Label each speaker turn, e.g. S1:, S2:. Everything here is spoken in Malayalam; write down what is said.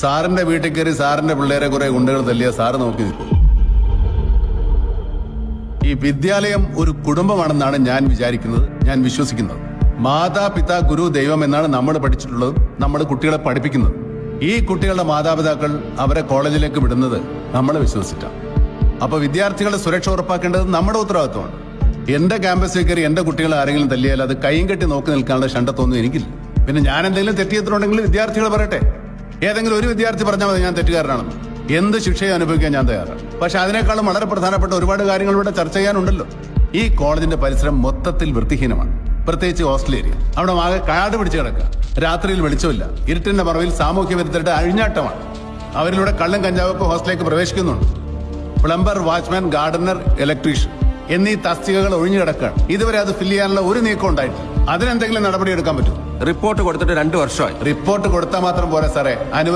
S1: സാറിന്റെ വീട്ടിൽ കയറി സാറിന്റെ പിള്ളേരെ കുറെ ഗുണ്ടകൾ തല്ലിയ സാറ് നോക്കി നിൽക്കും. ഈ വിദ്യാലയം ഒരു കുടുംബമാണെന്നാണ് ഞാൻ വിചാരിക്കുന്നത്, ഞാൻ വിശ്വസിക്കുന്നത്. മാതാപിതാ ഗുരു ദൈവം എന്നാണ് നമ്മൾ പഠിച്ചിട്ടുള്ളത്, നമ്മൾ കുട്ടികളെ പഠിപ്പിക്കുന്നത്. ഈ കുട്ടികളുടെ മാതാപിതാക്കൾ അവരെ കോളേജിലേക്ക് വിടുന്നത് നമ്മളെ വിശ്വസിച്ചിട്ടാണ്. അപ്പൊ വിദ്യാർത്ഥികളുടെ സുരക്ഷ ഉറപ്പാക്കേണ്ടത് നമ്മുടെ ഉത്തരവാദിത്വമാണ്. എന്റെ ക്യാമ്പസിൽ കയറി എന്റെ കുട്ടികളെ ആരെങ്കിലും തല്ലിയാൽ അത് കൈയും കെട്ടി നോക്കി നിൽക്കാനുള്ള ഷണ്ടത്തൊന്നും എനിക്കില്ല. പിന്നെ ഞാൻ എന്തെങ്കിലും തെറ്റിയെത്തിട്ടുണ്ടെങ്കിൽ വിദ്യാർത്ഥികൾ പറയട്ടെ. ഏതെങ്കിലും ഒരു വിദ്യാർത്ഥി പറഞ്ഞാൽ മതി ഞാൻ തെറ്റുകാരനാണെന്ന്. എന്ത് ശിക്ഷയെ അനുഭവിക്കാൻ ഞാൻ തയ്യാറാണ്. പക്ഷെ അതിനേക്കാളും വളരെ പ്രധാനപ്പെട്ട ഒരുപാട് കാര്യങ്ങൾ ഇവിടെ ചർച്ച ചെയ്യാനുണ്ടല്ലോ. ഈ കോളേജിന്റെ പരിസരം മൊത്തത്തിൽ വൃത്തിഹീനമാണ്, പ്രത്യേകിച്ച് ഹോസ്റ്റൽ ഏരിയ. അവിടെ ആകെ കാട് പിടിച്ച് കിടക്കുക. രാത്രിയിൽ വെളിച്ചമില്ല. ഇരുട്ടിന്റെ മറവിൽ സാമൂഹ്യ വിരുദ്ധരുടെ അഴിഞ്ഞാട്ടമാണ്. അവരിലൂടെ കള്ളും കഞ്ചാവൊക്കെ ഹോസ്റ്റലിലേക്ക് പ്രവേശിക്കുന്നുണ്ട്. പ്ലംബർ, വാച്ച്മാൻ, ഗാർഡനർ, ഇലക്ട്രീഷ്യൻ എന്നീ തസ്തികകൾ ഒഴിഞ്ഞു കിടക്കുകയാണ്. ഇതുവരെ അത് ഫില്ല് ചെയ്യാനുള്ള ഒരു നീക്കം ഉണ്ടായിട്ടില്ല. അതിനെന്തെങ്കിലും നടപടി എടുക്കാൻ പറ്റും?
S2: റിപ്പോർട്ട് കൊടുത്തിട്ട് 2 വർഷമായി.
S1: റിപ്പോർട്ട് കൊടുത്താൽ മാത്രം പോരാ സാറേ, അനുവദിച്ചു